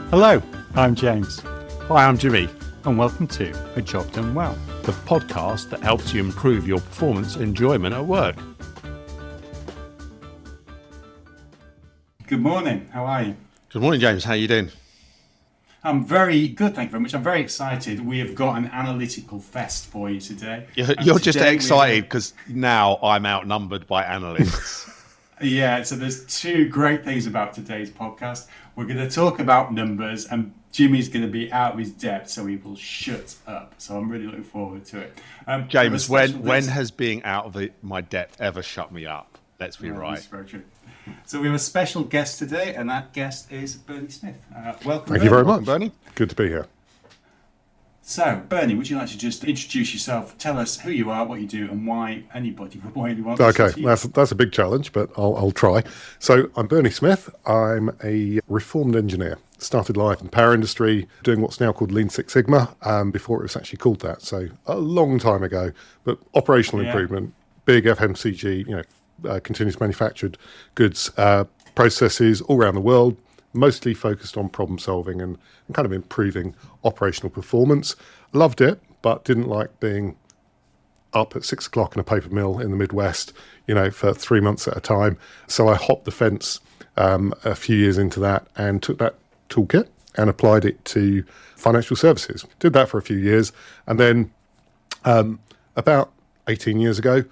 Hello, I'm James. Hi, I'm Jimmy. And welcome to A Job Done Well, the podcast that helps you improve your performance and enjoyment at work. Good morning. How are you? Good morning, James. How are you doing? I'm very good, thank you very much. I'm very excited. We have got an analytical fest for you today. You're just excited because now I'm outnumbered by analysts. Yeah, so there's two great things about today's podcast. We're going to talk about numbers, and Jimmy's going to be out of his depth, so he will shut up. So I'm really looking forward to it. James, when has being out of my depth ever shut me up? Let's be right. That's very true. So we have a special guest today, and that guest is Bernie Smith. Welcome, Thank you very much, Bernie. Good to be here. So, Bernie, would you like to just introduce yourself, tell us who you are, what you do, and why anybody would really want to Okay, see you? that's a big challenge, but I'll try. So I'm Bernie Smith. I'm a reformed engineer. Started life in the power industry, doing what's now called Lean Six Sigma, before it was actually called that. So a long time ago, but operational improvement, big FMCG, continuous manufactured goods processes all around the world, mostly focused on problem solving and kind of improving operational performance. Loved it, but didn't like being up at 6 o'clock in a paper mill in the Midwest, for 3 months at a time. So I hopped the fence a few years into that and took that toolkit and applied it to financial services. Did that for a few years. And then about 18 years ago,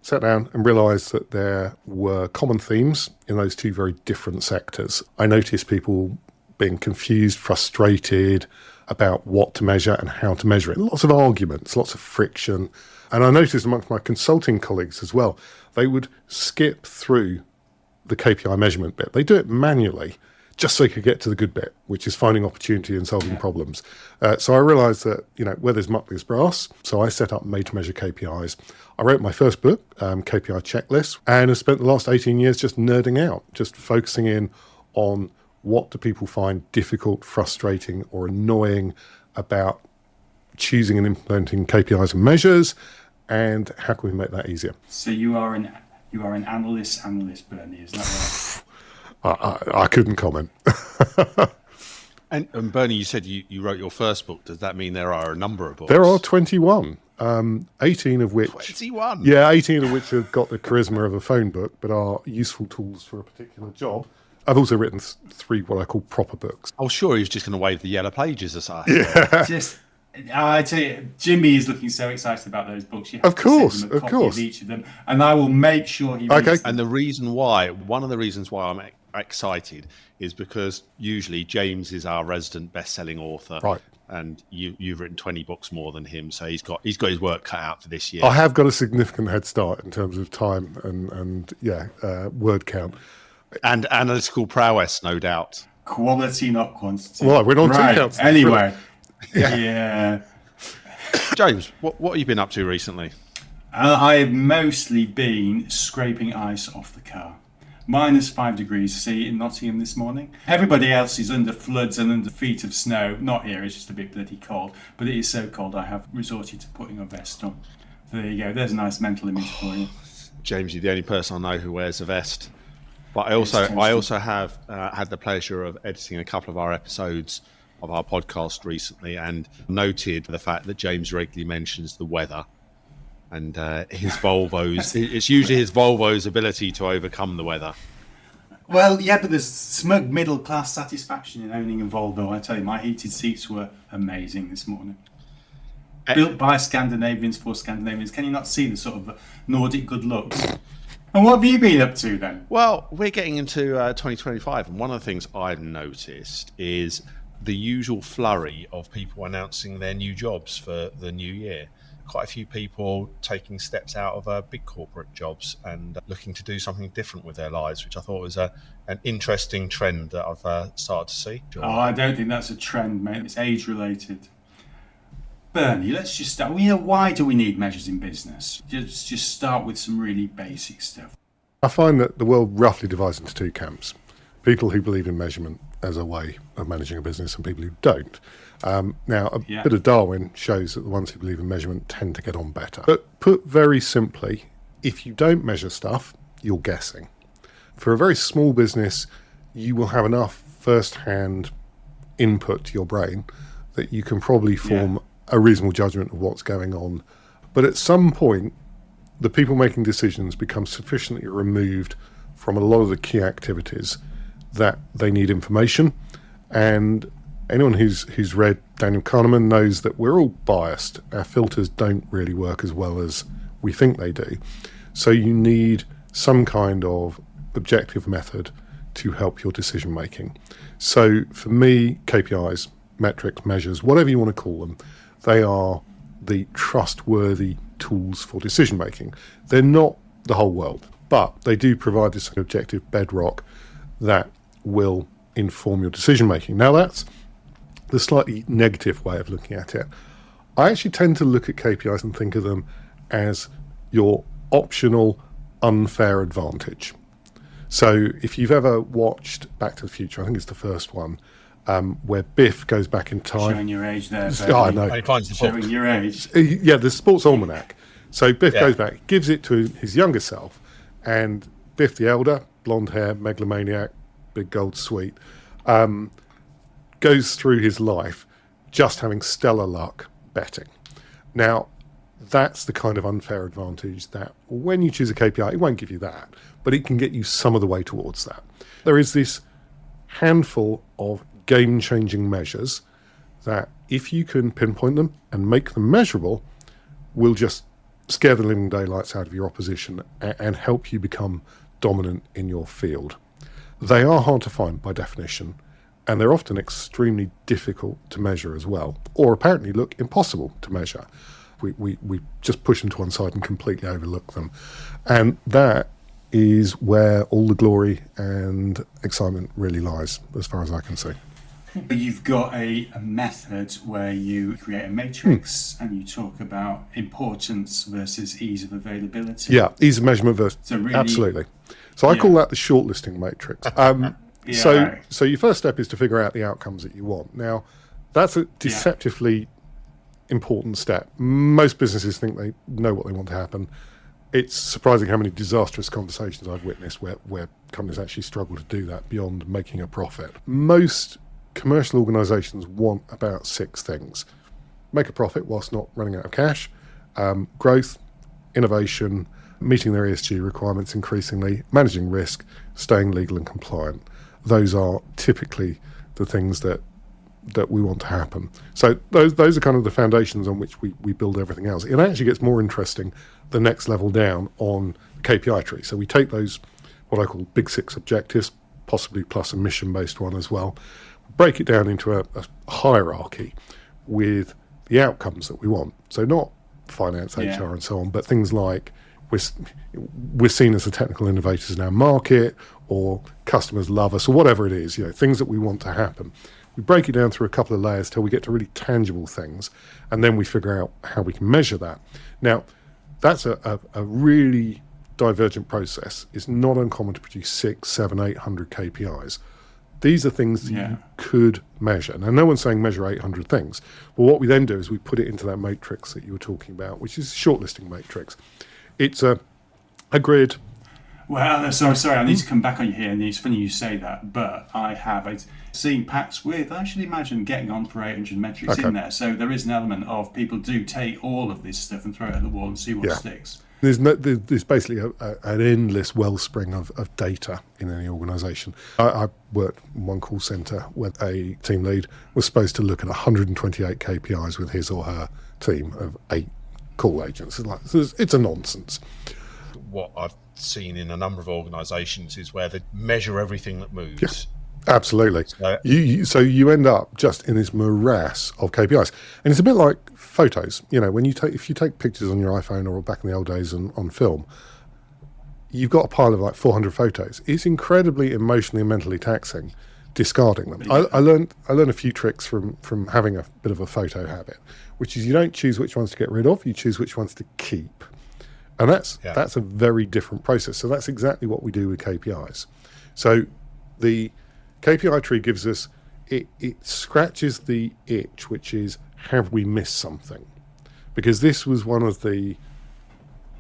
sat down and realised that there were common themes in those two very different sectors. I noticed people being confused, frustrated about what to measure and how to measure it. Lots of arguments, lots of friction. And I noticed amongst my consulting colleagues as well, they would skip through the KPI measurement bit. They do it manually just so they could get to the good bit, which is finding opportunity and solving problems. So I realised that, where there's muck, there's brass. So I set up made-to-measure KPIs. I wrote my first book, KPI Checklist, and have spent the last 18 years just nerding out, just focusing in on what do people find difficult, frustrating, or annoying about choosing and implementing KPIs and measures, and how can we make that easier? So you are an analyst, Bernie, is that right? I couldn't comment. And Bernie, you said you wrote your first book. Does that mean there are a number of books? There are 21, 18 of which... 21? Yeah, 18 of which have got the charisma of a phone book, but are useful tools for a particular job. I've also written 3 what I call proper books. Oh, sure, he was just going to wave the yellow pages aside. Yeah. I tell you, Jimmy is looking so excited about those books. You have Of course, to send him a copy of each of them, and I will make sure he reads them. And one of the reasons why I'm excited is because usually James is our resident best-selling author, right? And you've written 20 books more than him, so he's got his work cut out for this year. I have got a significant head start in terms of time and word count and analytical prowess, no doubt. Quality, not quantity. Well, we're on 2 counts. Anyway, yeah. James, what have you been up to recently? I have mostly been scraping ice off the car. -5 degrees C in Nottingham this morning. Everybody else is under floods and under feet of snow. Not here, it's just a bit bloody cold. But it is so cold I have resorted to putting a vest on. So there you go, there's a nice mental image for you. James, you're the only person I know who wears a vest. But I also have had the pleasure of editing a couple of our episodes of our podcast recently and noted the fact that James regularly mentions the weather. And his Volvo's, it's usually his Volvo's ability to overcome the weather. Well, yeah, but there's smug middle-class satisfaction in owning a Volvo. I tell you, my heated seats were amazing this morning. Built by Scandinavians for Scandinavians. Can you not see the sort of Nordic good looks? And what have you been up to then? Well, we're getting into 2025, and one of the things I've noticed is the usual flurry of people announcing their new jobs for the new year. Quite a few people taking steps out of big corporate jobs and looking to do something different with their lives, which I thought was an interesting trend that I've started to see. Oh, I don't think that's a trend, mate. It's age-related. Bernie, let's just start. Why do we need measures in business? Just start with some really basic stuff. I find that the world roughly divides into 2 camps. People who believe in measurement as a way of managing a business and people who don't. Now, a bit of Darwin shows that the ones who believe in measurement tend to get on better. But put very simply, if you don't measure stuff, you're guessing. For a very small business, you will have enough first-hand input to your brain that you can probably form a reasonable judgment of what's going on. But at some point, the people making decisions become sufficiently removed from a lot of the key activities that they need information. And anyone who's read Daniel Kahneman knows that we're all biased. Our filters don't really work as well as we think they do. So you need some kind of objective method to help your decision making. So for me, KPIs, metrics, measures, whatever you want to call them, they are the trustworthy tools for decision making. They're not the whole world, but they do provide this objective bedrock that will inform your decision making. Now that's the slightly negative way of looking at it. I actually tend to look at KPIs and think of them as your optional unfair advantage. So if you've ever watched Back to the Future, I think it's the first one, where Biff goes back in time. Showing your age there. Oh, I know. And he finds the Showing book. your age. Yeah, the sports almanac. So Biff goes back, gives it to his younger self, and Biff the elder, blonde hair, megalomaniac, big gold suite, goes through his life just having stellar luck betting. Now, that's the kind of unfair advantage that when you choose a KPI, it won't give you that, but it can get you some of the way towards that. There is this handful of game-changing measures that if you can pinpoint them and make them measurable, will just scare the living daylights out of your opposition and help you become dominant in your field. They are hard to find by definition, and they're often extremely difficult to measure as well, or apparently look impossible to measure. We just push them to one side and completely overlook them. And that is where all the glory and excitement really lies, as far as I can see. You've got a method where you create a matrix and you talk about importance versus ease of availability. Yeah, ease of measurement versus... So really, absolutely. So I call that the shortlisting matrix. So your first step is to figure out the outcomes that you want. Now, that's a deceptively important step. Most businesses think they know what they want to happen. It's surprising how many disastrous conversations I've witnessed where companies actually struggle to do that beyond making a profit. Most commercial organisations want about 6 things: make a profit whilst not running out of cash, growth, innovation, meeting their ESG requirements increasingly, managing risk, staying legal and compliant. Those are typically the things that we want to happen. So those are kind of the foundations on which we build everything else. It actually gets more interesting the next level down on the KPI tree. So we take those, what I call big 6 objectives, possibly plus a mission-based one as well, break it down into a hierarchy with the outcomes that we want. So not finance, HR and so on, but things like we're seen as the technical innovators in our market, or customers love us, or whatever it is, things that we want to happen. We break it down through a couple of layers till we get to really tangible things, and then we figure out how we can measure that. Now, that's a really divergent process. It's not uncommon to produce 600, 700, 800 KPIs. These are things that you could measure. Now, no one's saying measure 800 things. But what we then do is we put it into that matrix that you were talking about, which is a shortlisting matrix. It's a grid. Well, sorry, I need to come back on you here, and it's funny you say that, but I have seen packs with, I should imagine, getting on for 800 metrics in there. So there is an element of people do take all of this stuff and throw it at the wall and see what sticks. There's basically an endless wellspring of data in any organisation. I worked in one call centre where a team lead was supposed to look at 128 KPIs with his or her team of 8 call agents. It's a nonsense. What I've seen in a number of organisations is where they measure everything that moves. Yes, absolutely. So you end up just in this morass of KPIs, and it's a bit like photos. If you take pictures on your iPhone or back in the old days on film, you've got a pile of like 400 photos. It's incredibly emotionally and mentally taxing discarding them. I learned a few tricks from having a bit of a photo habit, which is you don't choose which ones to get rid of, you choose which ones to keep. And that's a very different process. So that's exactly what we do with KPIs. So the KPI tree gives us, it scratches the itch, which is, have we missed something? Because this was one of the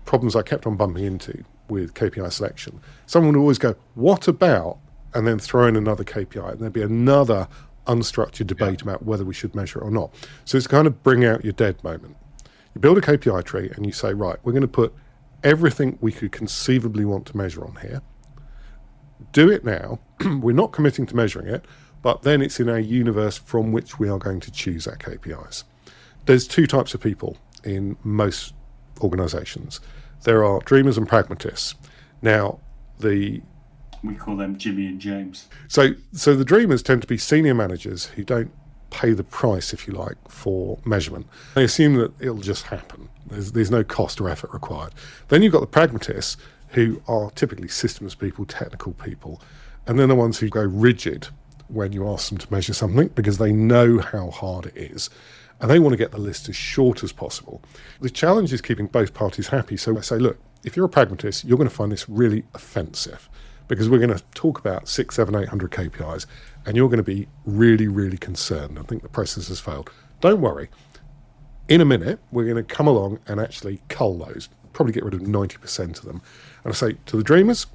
problems I kept on bumping into with KPI selection. Someone would always go, what about, and then throw in another KPI, and there'd be another unstructured debate about whether we should measure it or not. So it's kind of bring out your dead moment. You build a KPI tree and you say, right, we're going to put everything we could conceivably want to measure on here. Do it now. We're not committing to measuring it, but then it's in our universe from which we are going to choose our KPIs. There's two types of people in most organizations. There are dreamers and pragmatists. Now, we call them Jimmy and James. So the dreamers tend to be senior managers who don't pay the price, if you like, for measurement. They assume that it'll just happen. There's no cost or effort required. Then you've got the pragmatists, who are typically systems people, technical people, and they're the ones who go rigid when you ask them to measure something because they know how hard it is. And they want to get the list as short as possible. The challenge is keeping both parties happy. So I say, look, if you're a pragmatist, you're going to find this really offensive because we're going to talk about 600, 700, 800 KPIs and you're going to be really, really concerned. I think the process has failed. Don't worry. In a minute, we're going to come along and actually cull those, probably get rid of 90% of them. And I say to the dreamers,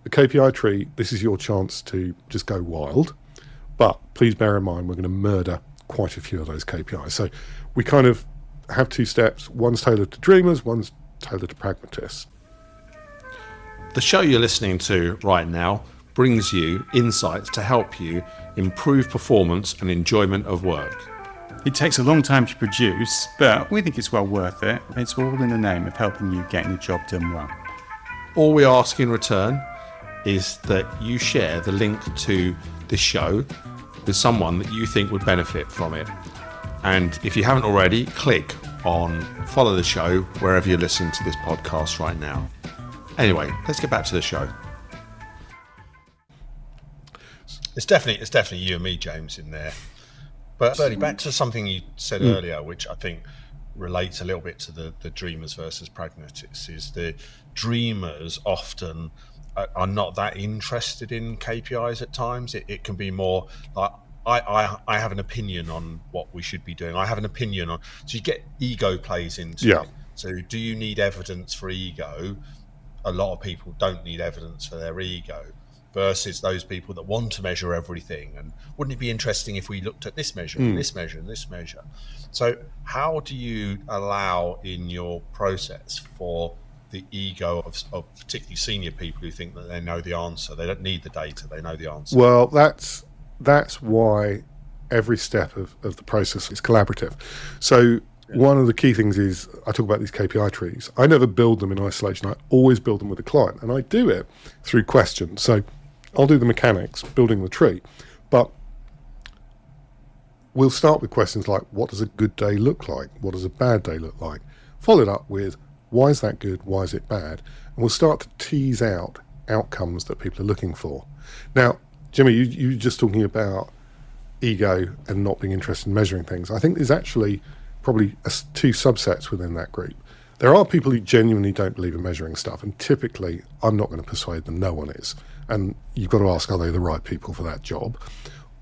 the KPI tree, this is your chance to just go wild. But please bear in mind, we're going to murder quite a few of those KPIs. So we kind of have two steps. One's tailored to dreamers, one's tailored to pragmatists. The show you're listening to right now brings you insights to help you improve performance and enjoyment of work. It takes a long time to produce, but we think it's well worth it. It's all in the name of helping you getting the job done well. All we ask in return is that you share the link to this show with someone that you think would benefit from it. And if you haven't already, click on follow the show wherever you're listening to this podcast right now. Anyway, let's get back to the show. It's definitely you and me, James, in there. But Bernie, back to something you said earlier, which I think relates a little bit to the dreamers versus pragmatists, is the dreamers often are not that interested in KPIs at times. It can be more like, I have an opinion on what we should be doing. I have an opinion on... So you get ego plays into it. So do you need evidence for ego? A lot of people don't need evidence for their ego, versus those people that want to measure everything. And wouldn't it be interesting if we looked at this measure, and this measure, and this measure? So how do you allow in your process for the ego of particularly senior people who think that they know the answer? They don't need the data, they know the answer. Well, that's why every step of the process is collaborative. So one of the key things is, I talk about these KPI trees. I never build them in isolation. I always build them with a client, and I do it through questions. So I'll do the mechanics, building the tree, but we'll start with questions like, what does a good day look like? What does a bad day look like? Followed up with, why is that good? Why is it bad? And we'll start to tease out outcomes that people are looking for. Now, Jimmy, you were just talking about ego and not being interested in measuring things. I think there's actually probably two subsets within that group. There are people who genuinely don't believe in measuring stuff, and typically I'm not going to persuade them, no one is. And you've got to ask, are they the right people for that job?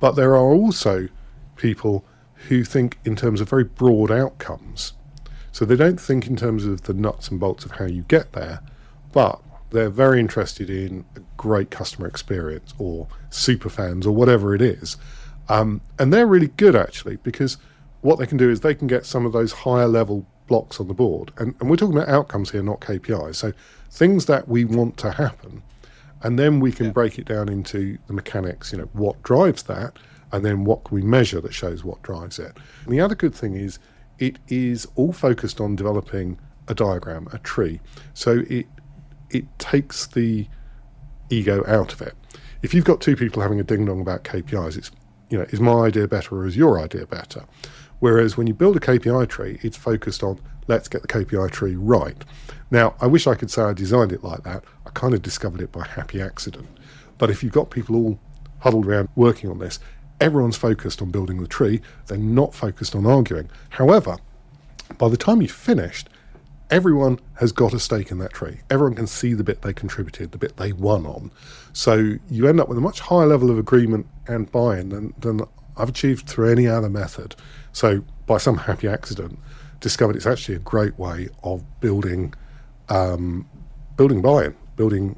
But there are also people who think in terms of very broad outcomes. So they don't think in terms of the nuts and bolts of how you get there, but they're very interested in a great customer experience or super fans or whatever it is. And they're really good, actually, because what they can do is they can get some of those higher level blocks on the board. And we're talking about outcomes here, not KPIs. So things that we want to happen. And then we can break it down into the mechanics, what drives that, and then what can we measure that shows what drives it. And the other good thing is it is all focused on developing a diagram, a tree. So it takes the ego out of it. If you've got two people having a ding-dong about KPIs, it's, is my idea better or is your idea better? Whereas when you build a KPI tree, it's focused on, let's get the KPI tree right. Now, I wish I could say I designed it like that. I kind of discovered it by happy accident. But if you've got people all huddled around working on this, everyone's focused on building the tree. They're not focused on arguing. However, by the time you've finished, everyone has got a stake in that tree. Everyone can see the bit they contributed, the bit they won on. So you end up with a much higher level of agreement and buy-in than I've achieved through any other method. So by some happy accident, discovered it's actually a great way of building building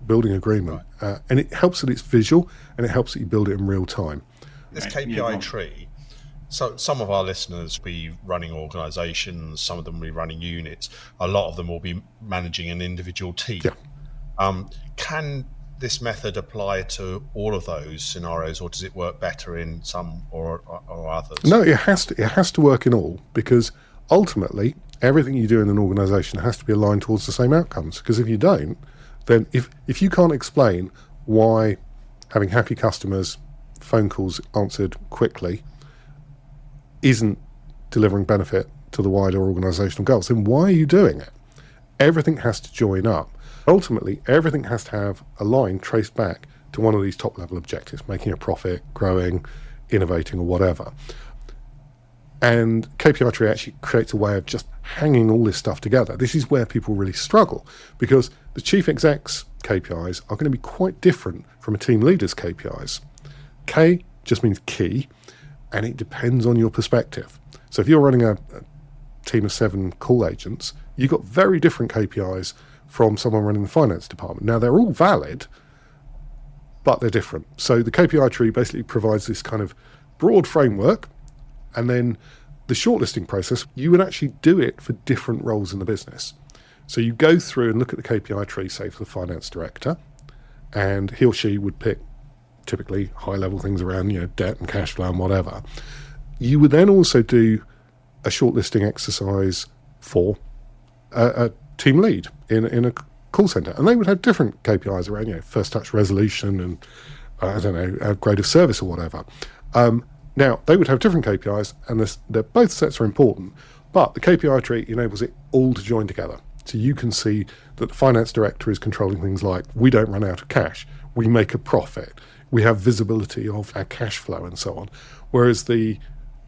building agreement. And it helps that it's visual, and it helps that you build it in real time. this Right, yeah, go KPI on. tree. So some of our listeners will be running organisations, some of them will be running units, a lot of them will be managing an individual team. Yeah. Can this method apply to all of those scenarios, or does it work better in some or others? No, it has to. It has to work in all, because ultimately everything you do in an organisation has to be aligned towards the same outcomes. Because if you don't, then if you can't explain why having happy customers, phone calls answered quickly, isn't delivering benefit to the wider organisational goals, then why are you doing it? Everything has to join up. Ultimately, everything has to have a line traced back to one of these top level objectives, making a profit, growing, innovating, or whatever. And KPI tree actually creates a way of just hanging all this stuff together. This is where people really struggle, because the chief exec's KPIs are going to be quite different from a team leader's KPIs. K just means key, and it depends on your perspective. So if you're running a team of 7 call agents, you've got very different KPIs from someone running the finance department. Now, they're all valid, but they're different. So the KPI tree basically provides this kind of broad framework, and then the shortlisting process, you would actually do it for different roles in the business. So you go through and look at the KPI tree, say for the finance director, and he or she would pick typically high-level things around, debt and cash flow and whatever. You would then also do a shortlisting exercise for a team lead in a call centre, and they would have different KPIs around, first touch resolution and a grade of service or whatever. Now they would have different KPIs, and both sets are important, but the KPI tree enables it all to join together. So you can see that the finance director is controlling things like, we don't run out of cash, we make a profit, we have visibility of our cash flow and so on. Whereas the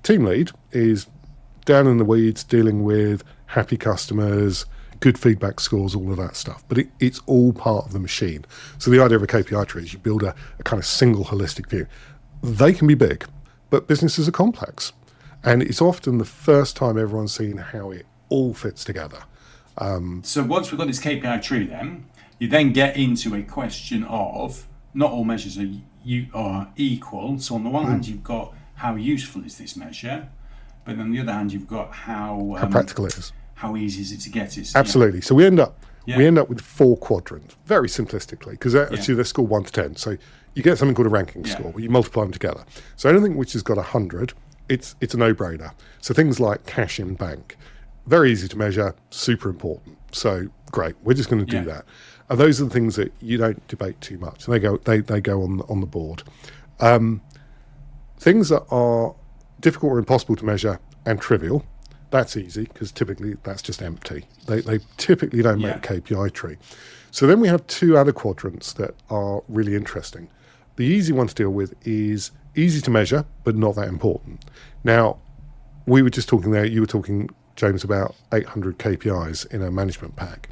team lead is down in the weeds dealing with happy customers, good feedback scores, all of that stuff. But it's all part of the machine. So the idea of a KPI tree is you build a kind of single holistic view. They can be big, but businesses are complex. And it's often the first time everyone's seen how it all fits together. So once we've got this KPI tree, then you then get into a question of not all measures are equal. So on the one hand, you've got how useful is this measure, but on the other hand, you've got how practical it is. How easy is it to get it? Absolutely. So we end up with 4 quadrants, very simplistically, because actually they're scored 1 to 10. So you get something called a ranking score, where you multiply them together. So anything which has got 100, it's a no-brainer. So things like cash in bank, very easy to measure, super important. So great, we're just going to do that. And those are the things that you don't debate too much. And they go on the board. Things that are difficult or impossible to measure and trivial, that's easy, because typically that's just empty. They typically don't make a KPI tree. So then we have 2 other quadrants that are really interesting. The easy one to deal with is easy to measure, but not that important. Now, we were just talking there, you were talking, James, about 800 KPIs in a management pack.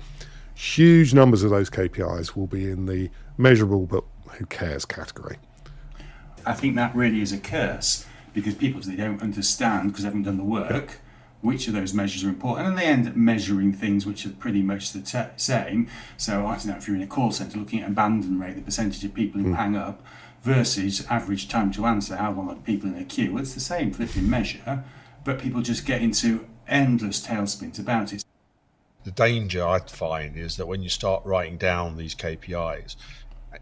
Huge numbers of those KPIs will be in the measurable but who cares category. I think that really is a curse, because they don't understand, because they haven't done the work, which of those measures are important, and then they end up measuring things which are pretty much the same. So I don't know, if you're in a call centre looking at abandon rate, the percentage of people who hang up, versus average time to answer, how long are people in a queue, it's the same flipping measure, but people just get into endless tailspins about it. The danger I find is that when you start writing down these KPIs,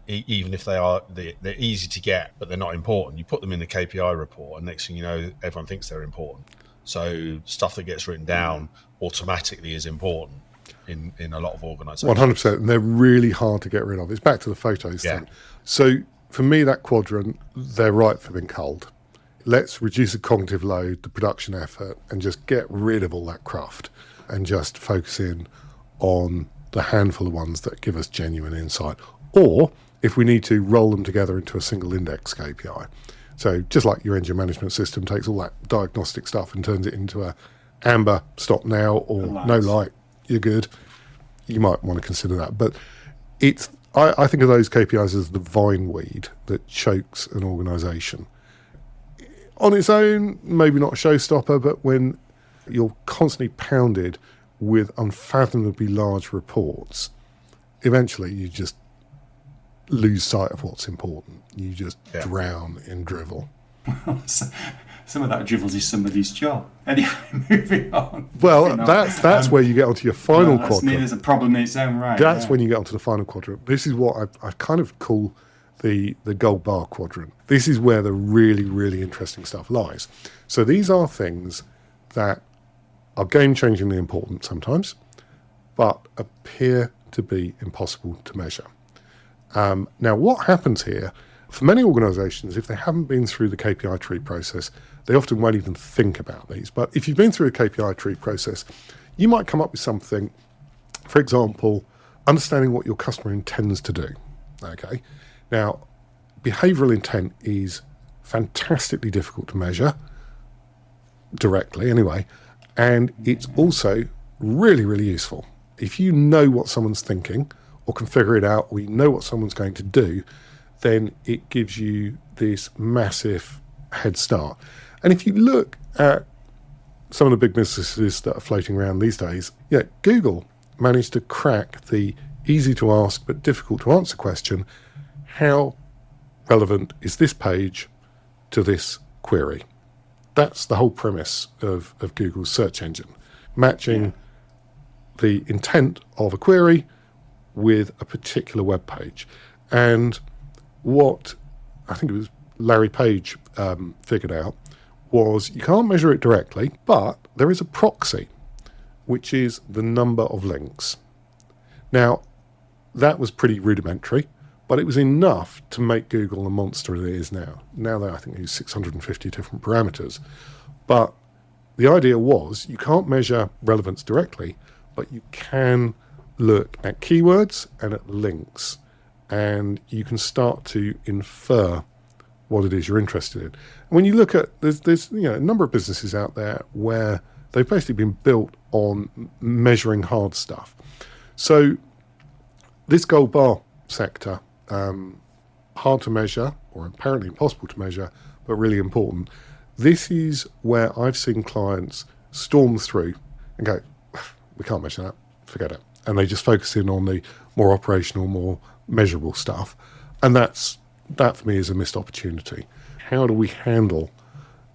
even if they're easy to get, but they're not important, you put them in the KPI report, and next thing you know, everyone thinks they're important. So stuff that gets written down automatically is important in a lot of organisations. 100%, and they're really hard to get rid of. It's back to the photos thing. So for me, that quadrant, they're right for being culled. Let's reduce the cognitive load, the production effort, and just get rid of all that cruft and just focus in on the handful of ones that give us genuine insight. Or, if we need to, roll them together into a single index KPI. So just like your engine management system takes all that diagnostic stuff and turns it into a amber, stop now, or no light, you're good. You might want to consider that. But I think of those KPIs as the vine weed that chokes an organisation. On its own, maybe not a showstopper, but when you're constantly pounded with unfathomably large reports, eventually you just lose sight of what's important. You just drown in drivel. Some of that dribbles is somebody's job. Anyway, moving on. Well, that's where you get onto your final That's quadrant. There's a problem in its own right. That's when you get onto the final quadrant. This is what I kind of call the gold bar quadrant. This is where the really, really interesting stuff lies. So these are things that are game-changingly important sometimes, but appear to be impossible to measure. Now, what happens here, for many organisations, if they haven't been through the KPI tree process, they often won't even think about these. But if you've been through a KPI tree process, you might come up with something, for example, understanding what your customer intends to do. Okay. Now, behavioural intent is fantastically difficult to measure, directly anyway, and it's also really, really useful. If you know what someone's thinking or can figure it out, or you know what someone's going to do, then it gives you this massive head start. And if you look at some of the big businesses that are floating around these days, Google managed to crack the easy to ask but difficult to answer question, how relevant is this page to this query? That's the whole premise of Google's search engine, matching the intent of a query with a particular web page. And what I think it was Larry Page figured out was you can't measure it directly, but there is a proxy, which is the number of links. Now, that was pretty rudimentary, but it was enough to make Google the monster it is now. Now they, I think, use 650 different parameters. But the idea was you can't measure relevance directly, but you can look at keywords and at links, and you can start to infer what it is you're interested in. And when you look at, there's a number of businesses out there where they've basically been built on measuring hard stuff. So this gold bar sector, hard to measure, or apparently impossible to measure, but really important. This is where I've seen clients storm through and go, we can't measure that, forget it. And they just focus in on the more operational, more measurable stuff. And that for me is a missed opportunity. How do we handle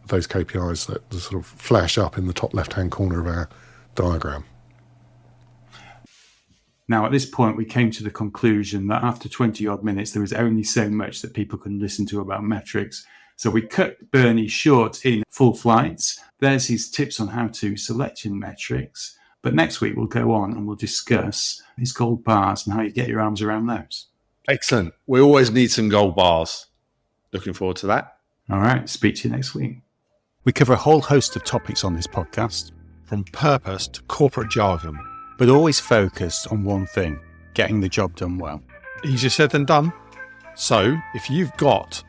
those KPIs that sort of flash up in the top left-hand corner of our diagram? Now, at this point, we came to the conclusion that after 20 odd minutes, there was only so much that people could listen to about metrics. So we cut Bernie short in full flights. There's his tips on how to select your metrics. But next week, we'll go on and we'll discuss his gold bars and how you get your arms around those. Excellent. We always need some gold bars. Looking forward to that. All right. Speak to you next week. We cover a whole host of topics on this podcast, From purpose to corporate jargon. but always focused on one thing, getting the job done well. Easier said than done. So if you've got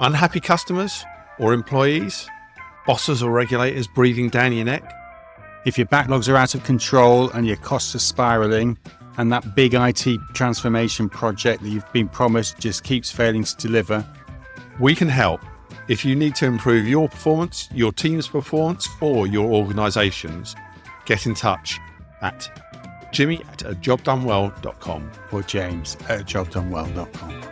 unhappy customers or employees, bosses or regulators breathing down your neck, If your backlogs are out of control and your costs are spiraling, and that big IT transformation project that you've been promised just keeps failing to deliver, we can help. If you need to improve your performance, your team's performance, or your organisation's, get in touch at jimmy@ajobdonewell.com. or James@jobdonewell.com.